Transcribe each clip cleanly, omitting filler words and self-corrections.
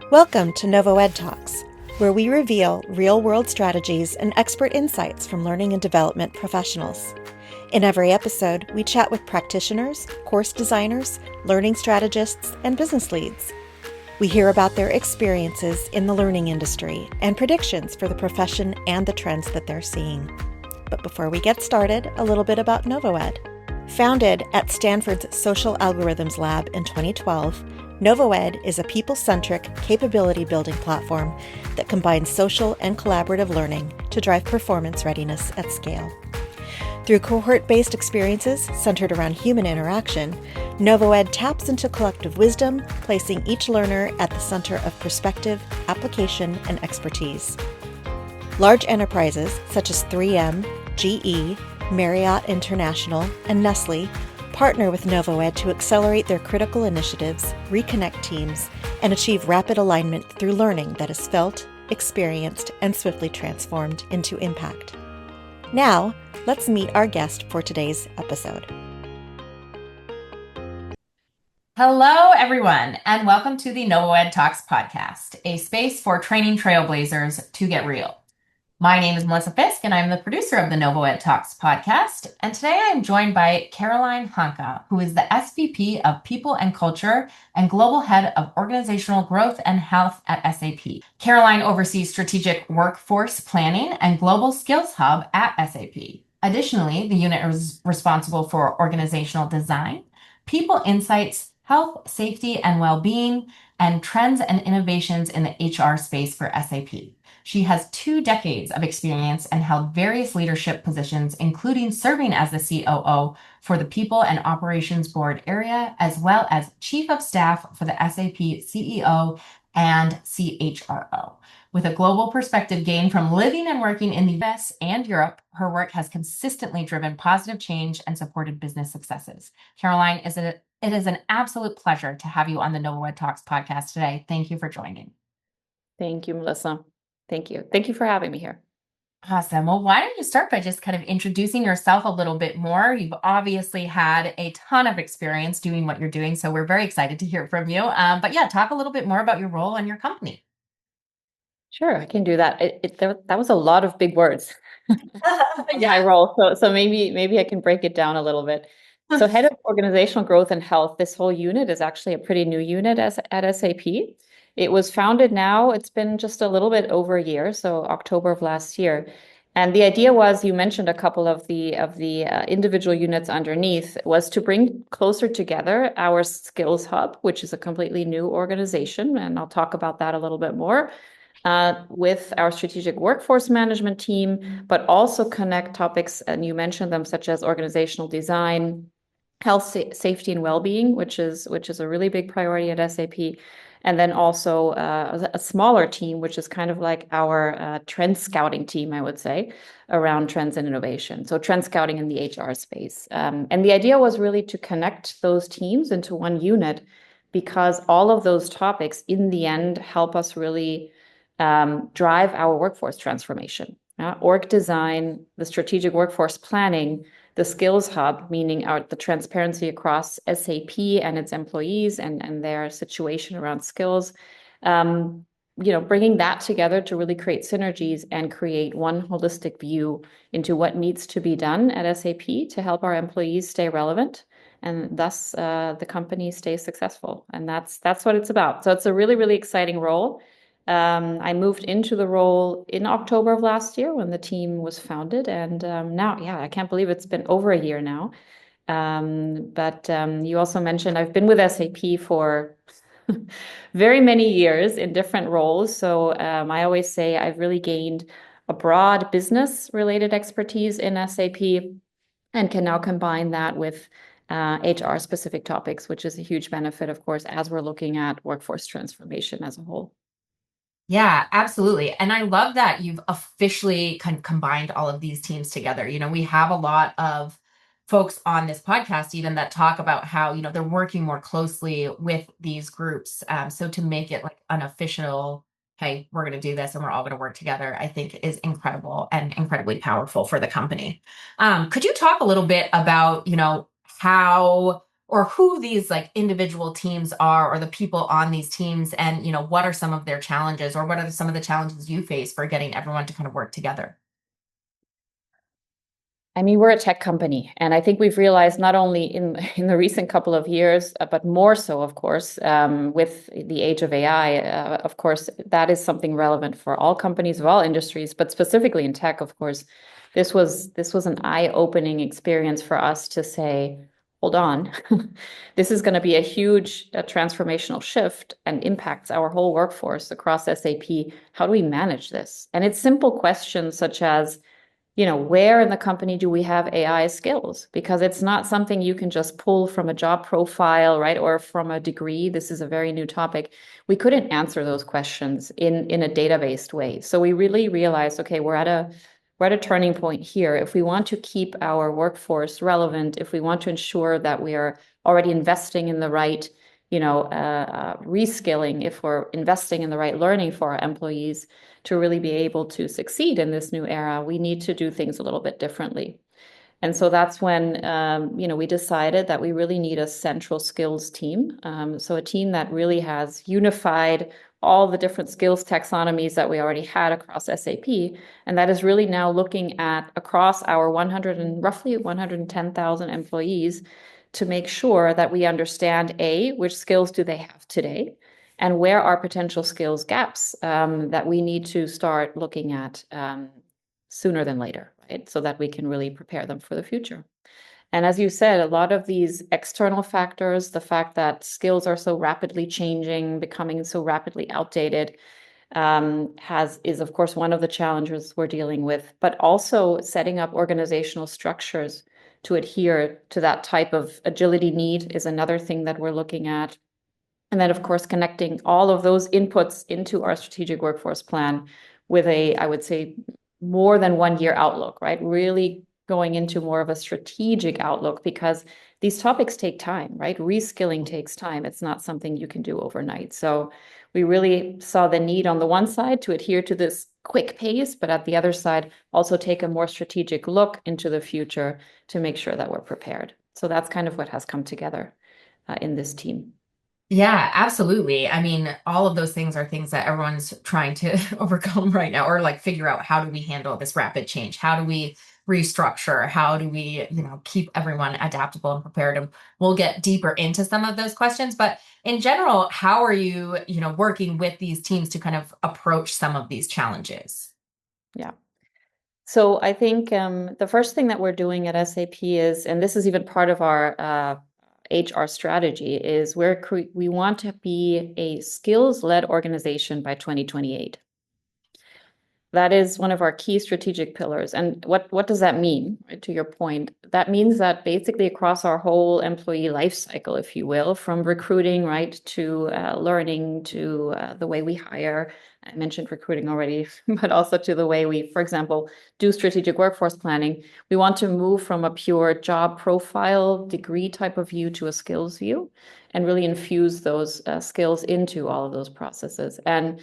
Welcome to NovoEDTalks, where we reveal real-world strategies and expert insights from learning and development professionals. In every episode, we chat with practitioners, course designers, learning strategists, and business leads. We hear about their experiences in the learning industry and predictions for the profession and the trends that they're seeing. But before we get started, a little bit about NovoEd. Founded at Stanford's Social Algorithms Lab in 2012, NovoEd is a people-centric, capability-building platform that combines social and collaborative learning to drive performance readiness at scale. Through cohort-based experiences centered around human interaction, NovoEd taps into collective wisdom, placing each learner at the center of perspective, application, and expertise. Large enterprises such as 3M, GE, Marriott International, and Nestle partner with NovoEd to accelerate their critical initiatives, reconnect teams, and achieve rapid alignment through learning that is felt, experienced, and swiftly transformed into impact. Now, let's meet our guest for today's episode. Hello, everyone, and welcome to the NovoEDTalks podcast, a space for training trailblazers to get real. My name is Melissa Fisk, and I'm the producer of the NovoEDTalks podcast. And today I am joined by Caroline Hanke, who is the SVP of People and Culture and Global Head of Organizational Growth and Health at SAP. Caroline oversees strategic workforce planning and global skills hub at SAP. Additionally, the unit is responsible for organizational design, people insights, health, safety, and well-being, and trends and innovations in the HR space for SAP. She has 2 decades of experience and held various leadership positions, including serving as the COO for the People and Operations Board area, as well as Chief of Staff for the SAP CEO and CHRO. With a global perspective gained from living and working in the US and Europe, her work has consistently driven positive change and supported business successes. Caroline, it is an absolute pleasure to have you on the NovoEDTalks podcast today. Thank you for joining. Thank you, Melissa. Thank you. Thank you for having me here. Awesome. Well, why don't you start by just kind of introducing yourself a little bit more? You've obviously had a ton of experience doing what you're doing, so we're very excited to hear from you. But yeah, talk a little bit more about your role and your company. Sure, I can do that. That was a lot of big words. My role. So maybe I can break it down a little bit. So head of organizational growth and health, this whole unit is actually a pretty new unit at SAP. It was founded now, it's been just a little bit over a year, so October of last year. And the idea was, you mentioned a couple of the individual units underneath, was to bring closer together our skills hub, which is a completely new organization, and I'll talk about that a little bit more, with our strategic workforce management team, but also connect topics, and you mentioned them, such as organizational design, health, safety, and well-being, which is a really big priority at SAP. And then also a smaller team, which is kind of like our trend scouting team, I would say, around trends and innovation. So trend scouting in the HR space. And the idea was really to connect those teams into one unit, because all of those topics in the end help us really drive our workforce transformation. Org design, the strategic workforce planning, the skills hub, meaning the transparency across SAP and its employees and their situation around skills, bringing that together to really create synergies and create one holistic view into what needs to be done at SAP to help our employees stay relevant, and thus the company stays successful. And that's what it's about. So it's a really, really exciting role. I moved into the role in October of last year when the team was founded. And now, I can't believe it's been over a year now. But you also mentioned I've been with SAP for very many years in different roles. So I always say I've really gained a broad business-related expertise in SAP and can now combine that with HR-specific topics, which is a huge benefit, of course, as we're looking at workforce transformation as a whole. Yeah, absolutely. And I love that you've officially combined all of these teams together. We have a lot of folks on this podcast even that talk about how, they're working more closely with these groups. So to make it like an official, hey, we're going to do this and we're all going to work together, I think is incredible and incredibly powerful for the company. Could you talk a little bit about, how or who these like individual teams are, or the people on these teams, and what are some of their challenges, or what are some of the challenges you face for getting everyone to kind of work together? I mean, we're a tech company, and I think we've realized not only in the recent couple of years, but more so, of course, with the age of AI. Of course, that is something relevant for all companies of all industries, but specifically in tech, of course, this was an eye-opening experience for us to say, hold on, this is going to be a huge transformational shift and impacts our whole workforce across SAP. How do we manage this? And it's simple questions such as, where in the company do we have AI skills? Because it's not something you can just pull from a job profile, right? Or from a degree. This is a very new topic. We couldn't answer those questions in a data-based way. So we really realized, okay, we're at a turning point here. If we want to keep our workforce relevant, if we want to ensure that we are already investing in the right, reskilling, if we're investing in the right learning for our employees, to really be able to succeed in this new era, we need to do things a little bit differently. And so that's when, we decided that we really need a central skills team. So a team that really has unified all the different skills taxonomies that we already had across SAP. And that is really now looking at across our roughly 110,000 employees to make sure that we understand, which skills do they have today? And where are potential skills gaps that we need to start looking at sooner than later, right? So that we can really prepare them for the future. And as you said, a lot of these external factors, the fact that skills are so rapidly changing, becoming so rapidly outdated, is of course one of the challenges we're dealing with, but also setting up organizational structures to adhere to that type of agility need is another thing that we're looking at. And then, of course, connecting all of those inputs into our strategic workforce plan with I would say, more than 1 year outlook, right? Really going into more of a strategic outlook, because these topics take time, right? Reskilling takes time. It's not something you can do overnight. So we really saw the need on the one side to adhere to this quick pace, but at the other side, also take a more strategic look into the future to make sure that we're prepared. So that's kind of what has come together in this team. Yeah, absolutely. I mean, all of those things are things that everyone's trying to overcome right now, or like figure out, how do we handle this rapid change? How do we restructure? How do we, keep everyone adaptable and prepared? And we'll get deeper into some of those questions. But in general, how are you, working with these teams to kind of approach some of these challenges? Yeah. So I think the first thing that we're doing at SAP is, and this is even part of our HR strategy, is we want to be a skills-led organization by 2028. That is one of our key strategic pillars. And what does that mean? Right, to your point, that means that basically across our whole employee life cycle, if you will, from recruiting, right, to learning, to the way we hire. I mentioned recruiting already, but also to the way we, for example, do strategic workforce planning. We want to move from a pure job profile degree type of view to a skills view, and really infuse those skills into all of those processes. And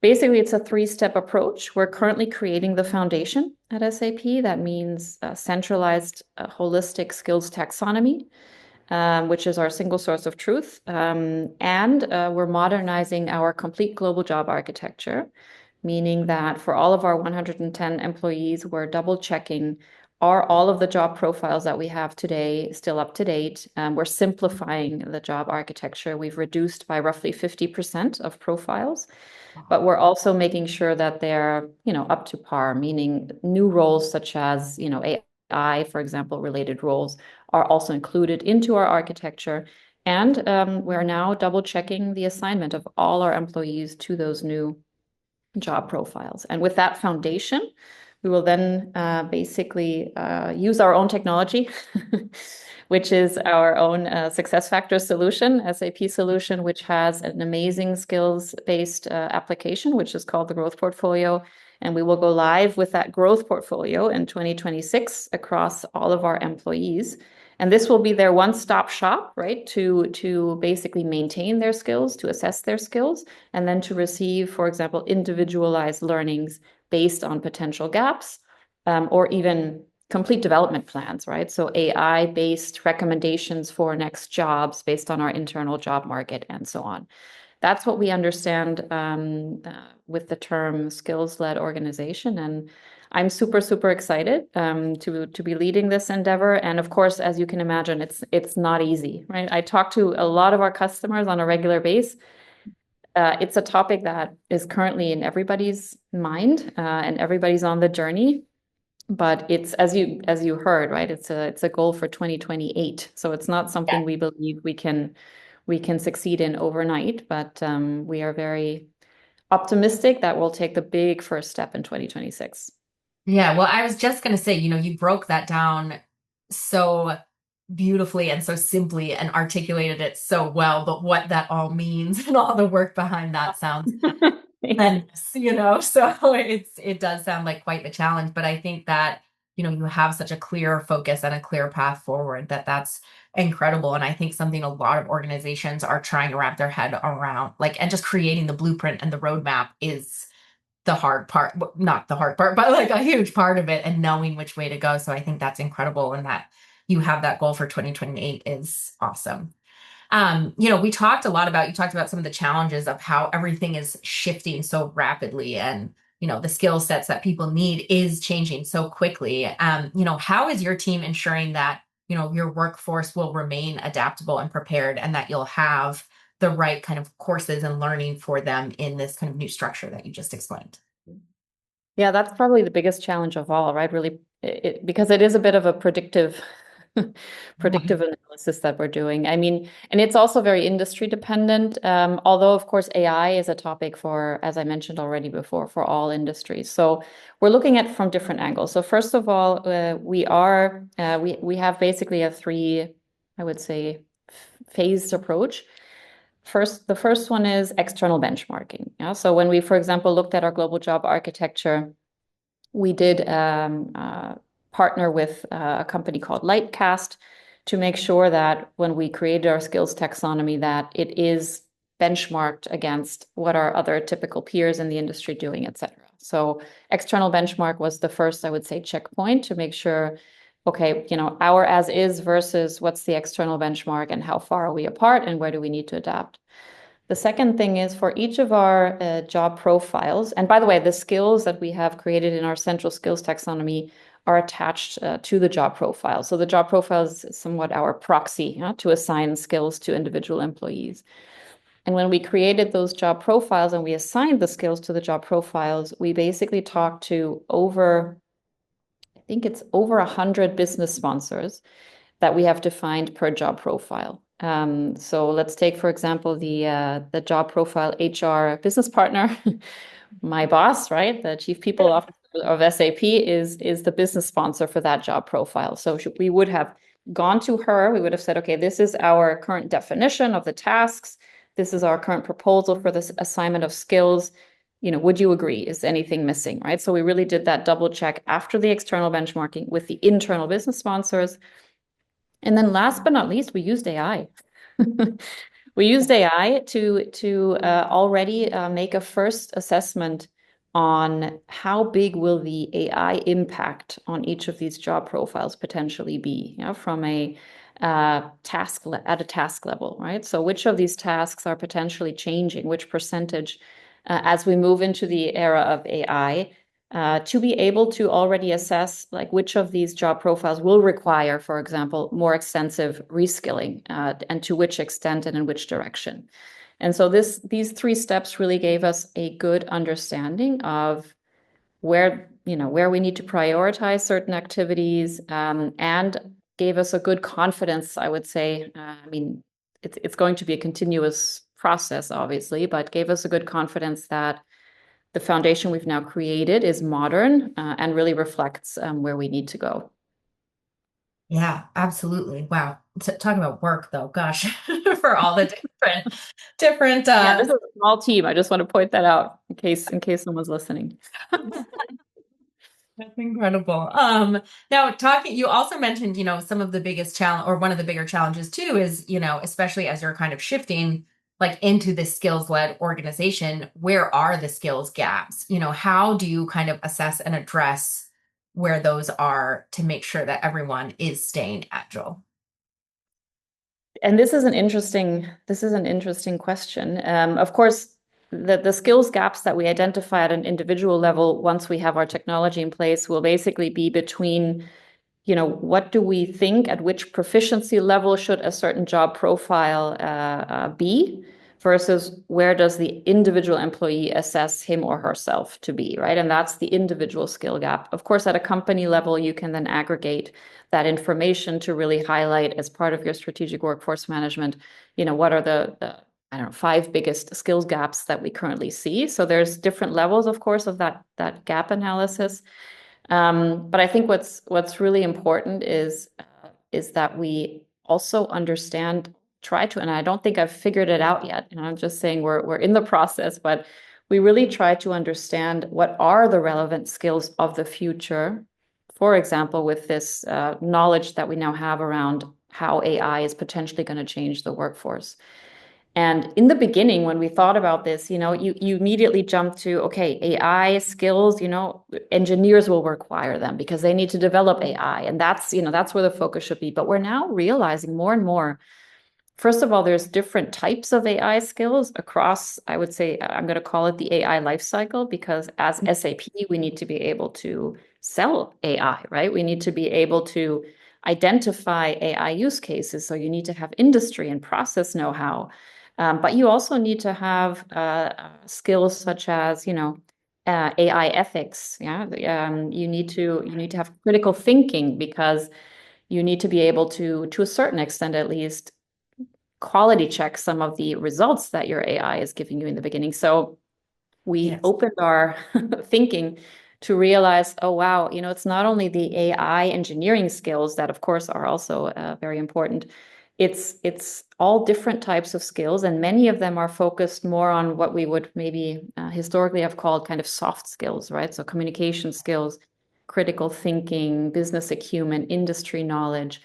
basically, it's a three-step approach. We're currently creating the foundation at SAP. That means centralized, holistic skills taxonomy, which is our single source of truth. And we're modernizing our complete global job architecture, meaning that for all of our 110 employees, we're double checking, are all of the job profiles that we have today still up to date? We're simplifying the job architecture. We've reduced by roughly 50% of profiles. But we're also making sure that they're, up to par, meaning new roles such as, AI, for example, related roles are also included into our architecture. And we're now double checking the assignment of all our employees to those new job profiles. And with that foundation, we will then basically use our own technology, which is our own SuccessFactors solution, SAP solution, which has an amazing skills-based application, which is called the Growth Portfolio. And we will go live with that growth portfolio in 2026 across all of our employees. And this will be their one-stop shop, right, to basically maintain their skills, to assess their skills, and then to receive, for example, individualized learnings based on potential gaps, or even complete development plans, right? So AI-based recommendations for next jobs based on our internal job market and so on. That's what we understand with the term skills-led organization. And I'm super, super excited to be leading this endeavor. And of course, as you can imagine, it's not easy, right? I talk to a lot of our customers on a regular basis. It's a topic that is currently in everybody's mind and everybody's on the journey. But it's as you heard, right? It's a goal for 2028. So it's not something we believe we can succeed in overnight, but we are very optimistic that we'll take the big first step in 2026. Yeah, well, I was just going to say, you broke that down so beautifully and so simply and articulated it so well, but what that all means and all the work behind that sounds endless, so it does sound like quite the challenge, but I think that, you have such a clear focus and a clear path forward that's incredible. And I think something a lot of organizations are trying to wrap their head around, and just creating the blueprint and the roadmap is the hard part, not the hard part, but like a huge part of it, and knowing which way to go. So I think that's incredible. And that you have that goal for 2028 is awesome. You talked about some of the challenges of how everything is shifting so rapidly, and, the skill sets that people need is changing so quickly. How is your team ensuring that, your workforce will remain adaptable and prepared, and that you'll have the right kind of courses and learning for them in this kind of new structure that you just explained? Yeah, that's probably the biggest challenge of all, right? Really, because it is a bit of a predictive analysis that we're doing. I mean, and it's also very industry dependent. Although, of course, AI is a topic for, as I mentioned already before, for all industries. So we're looking at it from different angles. So first of all, we have basically a three, I would say, phased approach. The first one is external benchmarking. Yeah? So when we, for example, looked at our global job architecture, we did partner with a company called Lightcast to make sure that when we created our skills taxonomy, that it is benchmarked against what are other typical peers in the industry doing, et cetera. So external benchmark was the first, I would say, checkpoint to make sure, okay, our as is versus what's the external benchmark and how far are we apart and where do we need to adapt. The second thing is for each of our job profiles, and by the way, the skills that we have created in our central skills taxonomy are attached to the job profile. So the job profile is somewhat our proxy to assign skills to individual employees. And when we created those job profiles and we assigned the skills to the job profiles, we basically talked to I think it's over 100 business sponsors that we have defined per job profile. So let's take, for example, the job profile HR business partner. My boss, right? The chief people officer of SAP is the business sponsor for that job profile. So we would have gone to her. We would have said, okay, this is our current definition of the tasks. This is our current proposal for this assignment of skills. Would you agree? Is anything missing, right? So we really did that double check after the external benchmarking with the internal business sponsors. And then last but not least, we used AI. We used AI to already make a first assessment on how big will the AI impact on each of these job profiles potentially be, from a task level, right? So which of these tasks are potentially changing, which percentage as we move into the era of AI, to be able to already assess which of these job profiles will require, for example, more extensive reskilling, and to which extent and in which direction. And so these three steps really gave us a good understanding of where we need to prioritize certain activities, and gave us a good confidence, I would say. I mean, it's going to be a continuous process, obviously, but gave us a good confidence that the foundation we've now created is modern and really reflects where we need to go. Yeah, absolutely. Wow. Talking about work though, gosh, for all the different. Yeah, this is a small team. I just want to point that out in case someone's listening. That's incredible. Now you also mentioned, some of the biggest challenge, or one of the bigger challenges too, is, especially as you're kind of shifting into this skills-led organization, where are the skills gaps? How do you kind of assess and address where those are to make sure that everyone is staying agile? And this is an interesting question. Of course, the skills gaps that we identify at an individual level, once we have our technology in place, will basically be between, what do we think, at which proficiency level should a certain job profile be, versus where does the individual employee assess him or herself to be, right? And that's the individual skill gap. Of course, at a company level, you can then aggregate that information to really highlight, as part of your strategic workforce management, what are the I don't know, 5 biggest skills gaps that we currently see. So there's different levels, of course, of that gap analysis. But I think what's really important is that we also understand, and I don't think I've figured it out yet. And I'm just saying we're in the process, but we really try to understand what are the relevant skills of the future. For example, with this knowledge that we now have around how AI is potentially going to change the workforce. And in the beginning, when we thought about this, you immediately jump to, okay, AI skills, engineers will require them because they need to develop AI. And that's where the focus should be. But we're now realizing more and more, first of all, there's different types of AI skills across, I would say, I'm going to call it the AI lifecycle, because as SAP, we need to be able to sell AI, right? We need to be able to identify AI use cases. So you need to have industry and process know-how. But you also need to have skills such as, AI ethics. Yeah, you need to have critical thinking, because you need to be able to a certain extent, at least, quality check some of the results that your AI is giving you in the beginning. So we opened our thinking to realize, oh, wow, it's not only the AI engineering skills that, of course, are also very important. It's all different types of skills, and many of them are focused more on what we would maybe historically have called kind of soft skills, right? So communication skills, critical thinking, business acumen, industry knowledge.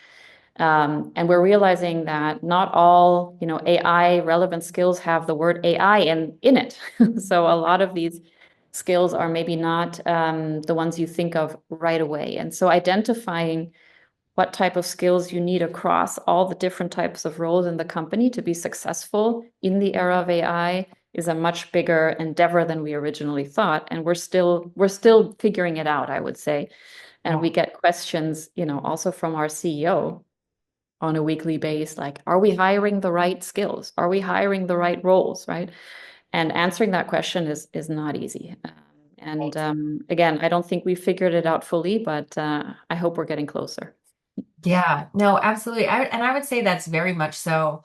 And we're realizing that not all, AI relevant skills have the word AI in it. So a lot of these skills are maybe not the ones you think of right away. And so identifying what type of skills you need across all the different types of roles in the company to be successful in the era of AI is a much bigger endeavor than we originally thought. And we're still figuring it out, I would say. And we get questions, also from our CEO on a weekly basis, like, are we hiring the right skills? Are we hiring the right roles, right? And answering that question is not easy. Again, I don't think we figured it out fully, but I hope we're getting closer. Yeah, no, absolutely. I would say that's very much so,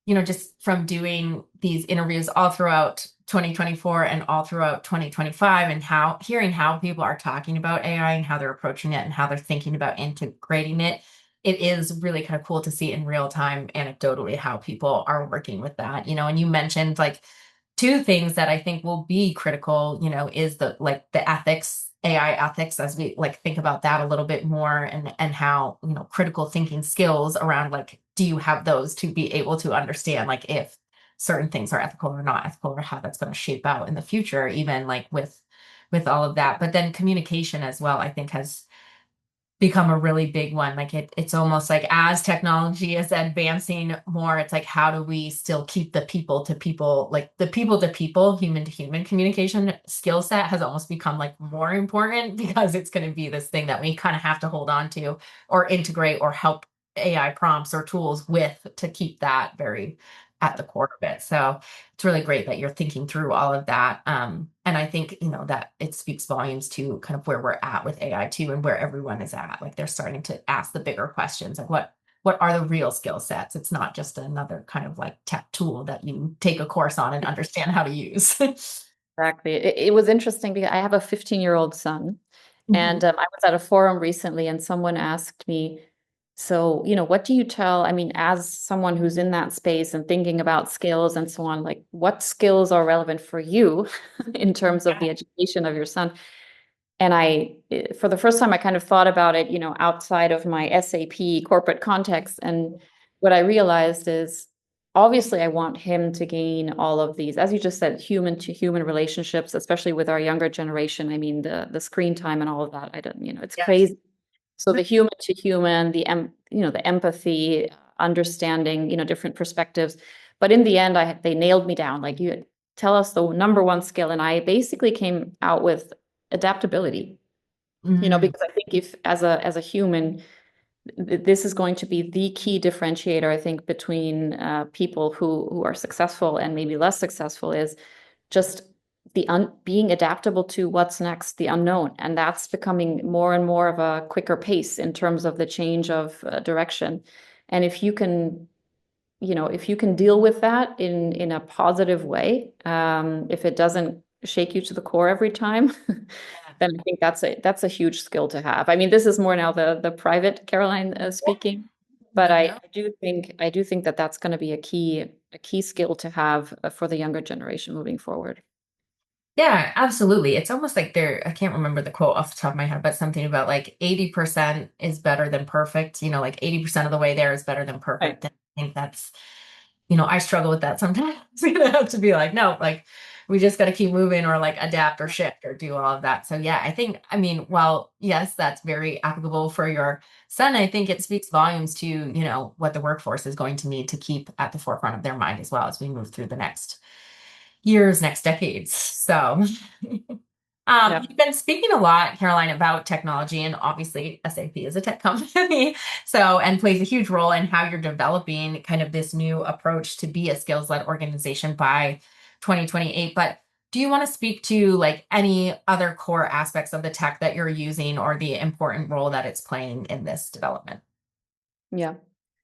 just from doing these interviews all throughout 2024 and all throughout 2025, and hearing how people are talking about AI and how they're approaching it and how they're thinking about integrating it. It is really kind of cool to see in real time, anecdotally, how people are working with that, and you mentioned like 2 things that I think will be critical, is the ethics, AI ethics, as we think about that a little bit more, and how, critical thinking skills around, do you have those to be able to understand if certain things are ethical or not ethical, or how that's going to shape out in the future, even with all of that. But then communication as well, I think, has become a really big one. It's almost like, as technology is advancing more, it's like, how do we still keep the people to people, human to human communication skill set has almost become more important, because it's going to be this thing that we kind of have to hold on to or integrate or help AI prompts or tools with, to keep that very at the core of it. So it's really great that you're thinking through all of that. And I think, that it speaks volumes to kind of where we're at with AI too, and where everyone is at. They're starting to ask the bigger questions of what are the real skill sets? It's not just another kind of tech tool that you take a course on and understand how to use. Exactly. It was interesting because I have a 15-year-old son, and I was at a forum recently, and someone asked me, so, what do you tell, I mean, as someone who's in that space and thinking about skills and so on, what skills are relevant for you in terms of the education of your son? And for the first time, I kind of thought about it, outside of my SAP corporate context. And what I realized is obviously I want him to gain all of these, as you just said, human to human relationships, especially with our younger generation. I mean, the screen time and all of that, I don't, it's Yes. crazy. So the human to human, the empathy, understanding, different perspectives. But in the end, they nailed me down. Like, you tell us the number one skill, and I basically came out with adaptability. Because I think if as a human, this is going to be the key differentiator, I think, between people who are successful and maybe less successful, is just being adaptable to what's next, the unknown. And that's becoming more and more of a quicker pace in terms of the change of direction. And if you can deal with that in a positive way, if it doesn't shake you to the core every time, then I think that's a huge skill to have. I mean, this is more now the private Caroline speaking, but I do think that that's going to be a key skill to have for the younger generation moving forward. Yeah, absolutely. It's almost like I can't remember the quote off the top of my head, but something about like 80% is better than perfect. Like 80% of the way there is better than perfect. Right. And I think that's, I struggle with that sometimes. Have to be like, no, like we just got to keep moving or like adapt or shift or do all of that. So yeah, I mean, well, yes, that's very applicable for your son. I think it speaks volumes to, what the workforce is going to need to keep at the forefront of their mind as well as we move through the next years, next decades. So, Yeah. you've been speaking a lot, Caroline, about technology, and obviously SAP is a tech company, and plays a huge role in how you're developing kind of this new approach to be a skills-led organization by 2028. But do you want to speak to like any other core aspects of the tech that you're using or the important role that it's playing in this development? Yeah.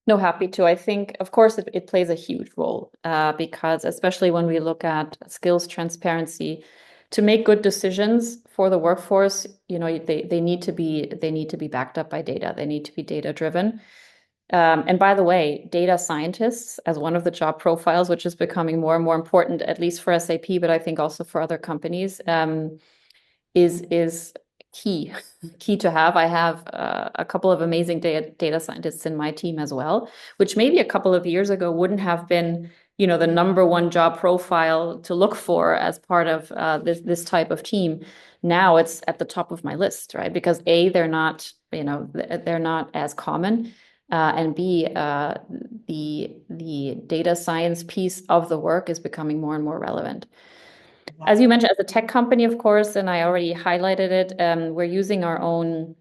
No, happy to. I think, of course, it plays a huge role because especially when we look at skills transparency, to make good decisions for the workforce, they need to be backed up by data. They need to be data driven. And by the way, data scientists as one of the job profiles, which is becoming more and more important, at least for SAP, but I think also for other companies, is key to have. I have a couple of amazing data scientists in my team as well, which maybe a couple of years ago wouldn't have been, the number one job profile to look for as part of this type of team. Now it's at the top of my list, right? Because A, they're not as common, and B, the data science piece of the work is becoming more and more relevant. As you mentioned, as a tech company, of course, and I already highlighted it, we're using our own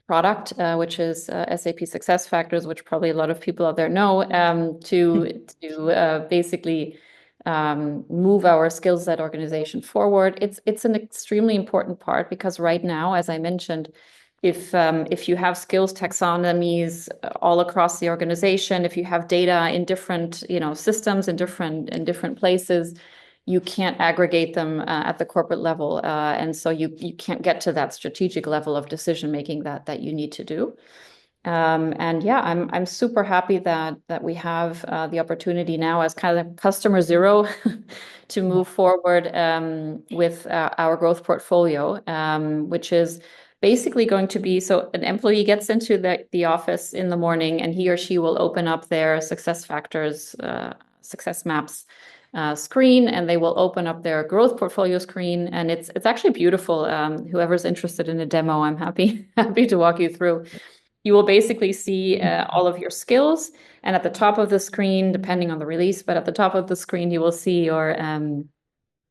product, which is SAP SuccessFactors, which probably a lot of people out there know, to basically move our skills-led organization forward. It's an extremely important part because right now, as I mentioned, if you have skills taxonomies all across the organization, if you have data in different systems in different places, you can't aggregate them at the corporate level, and so you can't get to that strategic level of decision making that you need to do. And yeah, I'm super happy that we have the opportunity now as kind of customer zero to move forward with our growth portfolio, which is basically going to be, so an employee gets into the office in the morning and he or she will open up their SuccessFactors success maps screen, and they will open up their growth portfolio screen, and it's actually beautiful. Whoever's interested in a demo, I'm happy to walk you through. You will basically see all of your skills, and at the top of the screen, depending on the release, but at the top of the screen, you will see your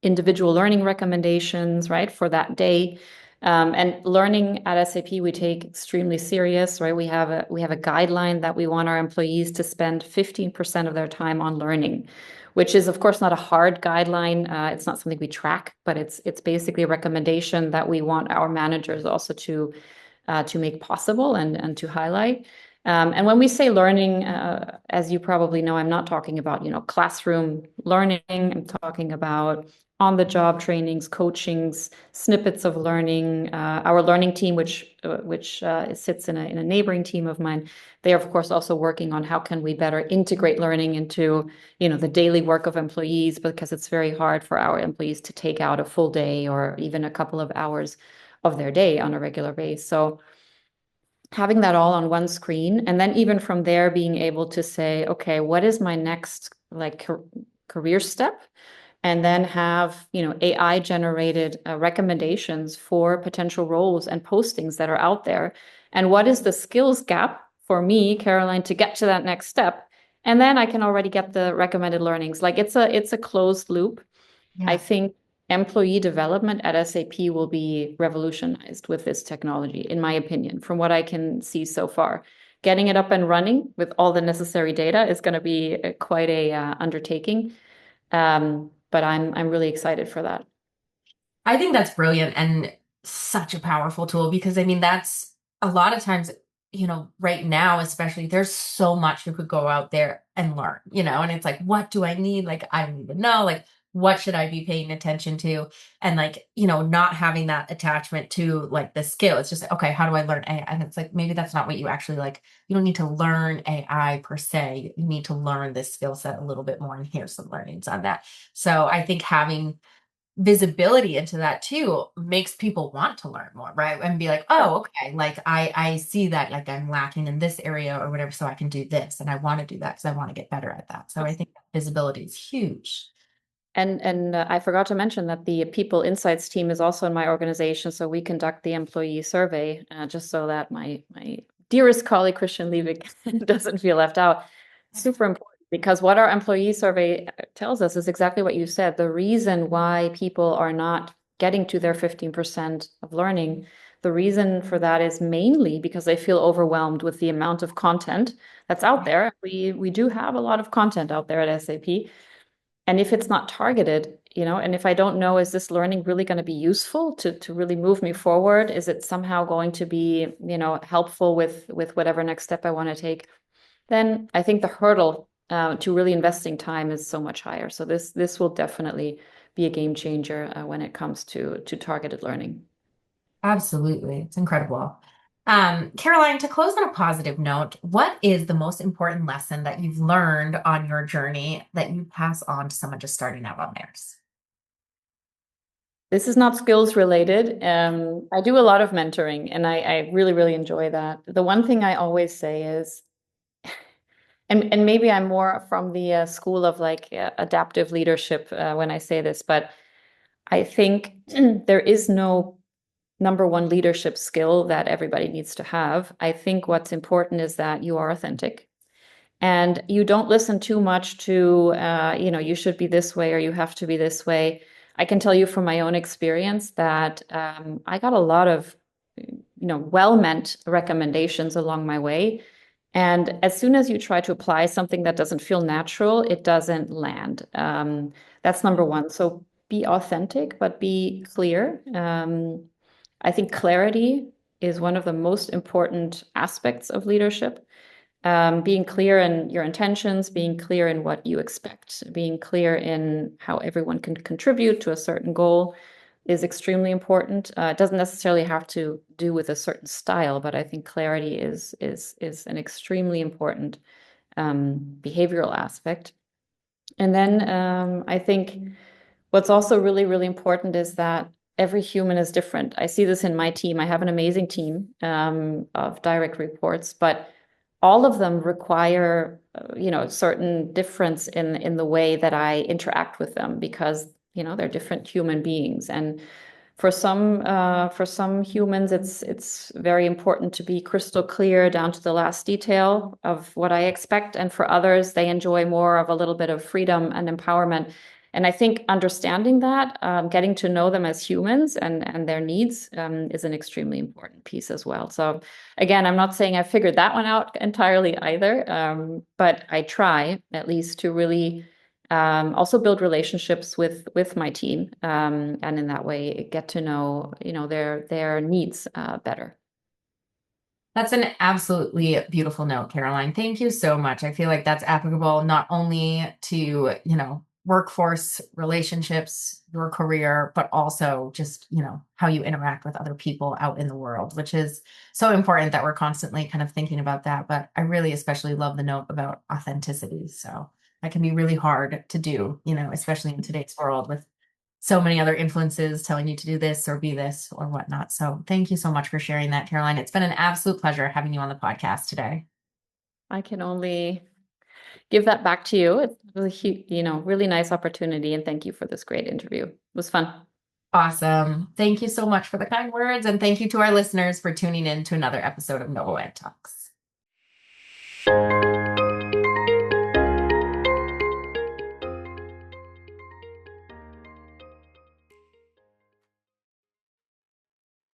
individual learning recommendations, right, for that day. And learning at SAP, we take extremely serious, right? We have a guideline that we want our employees to spend 15% of their time on learning, which is, of course, not a hard guideline. It's not something we track, but it's basically a recommendation that we want our managers also to make possible and to highlight. And when we say learning, as you probably know, I'm not talking about, classroom learning. I'm talking about on-the-job trainings, coachings, snippets of learning. Our learning team, which sits in a neighboring team of mine, they are, of course, also working on how can we better integrate learning into, the daily work of employees, because it's very hard for our employees to take out a full day or even a couple of hours of their day on a regular basis. So having that all on one screen, and then even from there being able to say, okay, what is my next like career step? And then have, AI generated recommendations for potential roles and postings that are out there. And what is the skills gap for me, Caroline, to get to that next step? And then I can already get the recommended learnings. Like it's a closed loop. Yeah. I think employee development at SAP will be revolutionized with this technology, in my opinion, from what I can see so far. Getting it up and running with all the necessary data is going to be quite a undertaking. But I'm really excited for that. I think that's brilliant and such a powerful tool because I mean, that's a lot of times, right now, especially, there's so much you could go out there and learn, and it's like, what do I need? Like, I don't even know, like, what should I be paying attention to? And like, not having that attachment to like the skill. It's just, like, okay, how do I learn AI? And it's like, maybe that's not what you actually like. You don't need to learn AI per se. You need to learn this skill set a little bit more. And here's some learnings on that. So I think having visibility into that too makes people want to learn more, right? And be like, oh, okay, like I see that like I'm lacking in this area or whatever, so I can do this and I want to do that because I want to get better at that. So I think visibility is huge. And I forgot to mention that the People Insights team is also in my organization, so we conduct the employee survey, just so that my dearest colleague Christian Liebig doesn't feel left out. Super important because what our employee survey tells us is exactly what you said. The reason why people are not getting to their 15% of learning, the reason for that is mainly because they feel overwhelmed with the amount of content that's out there. We do have a lot of content out there at SAP. And if it's not targeted, and if I don't know, is this learning really going to be useful to really move me forward? Is it somehow going to be, helpful with whatever next step I want to take? Then I think the hurdle to really investing time is so much higher. So this will definitely be a game changer when it comes to targeted learning. Absolutely. It's incredible. Caroline, to close on a positive note, what is the most important lesson that you've learned on your journey that you pass on to someone just starting out on theirs? This is not skills related. I do a lot of mentoring and I really, really enjoy that. The one thing I always say is, and maybe I'm more from the school of like adaptive leadership when I say this, but I think there is no number one leadership skill that everybody needs to have. I think what's important is that you are authentic and you don't listen too much to, you should be this way or you have to be this way. I can tell you from my own experience that I got a lot of, well-meant recommendations along my way. And as soon as you try to apply something that doesn't feel natural, it doesn't land. That's number one. So be authentic, but be clear. I think clarity is one of the most important aspects of leadership. Being clear in your intentions, being clear in what you expect, being clear in how everyone can contribute to a certain goal is extremely important. It doesn't necessarily have to do with a certain style, but I think clarity is an extremely important behavioral aspect. And then I think what's also really, really important is that every human is different. I see this in my team. I have an amazing team of direct reports, but all of them require, a certain difference in the way that I interact with them because, they're different human beings. And for some humans, it's very important to be crystal clear down to the last detail of what I expect. And for others, they enjoy more of a little bit of freedom and empowerment. And I think understanding that, getting to know them as humans and their needs is an extremely important piece as well. So again, I'm not saying I figured that one out entirely either, but I try at least to really also build relationships with my team, and in that way get to know their needs better. That's an absolutely beautiful note, Caroline. Thank you so much. I feel like that's applicable not only to, workforce relationships, your career, but also just, how you interact with other people out in the world, which is so important that we're constantly kind of thinking about that. But I really especially love the note about authenticity. So that can be really hard to do, especially in today's world with so many other influences telling you to do this or be this or whatnot. So thank you so much for sharing that, Caroline. It's been an absolute pleasure having you on the podcast today. I can only give that back to you. It was a huge, really nice opportunity, and thank you for this great interview. It was fun. Awesome. Thank you so much for the kind words, and thank you to our listeners for tuning in to another episode of NovoED Talks.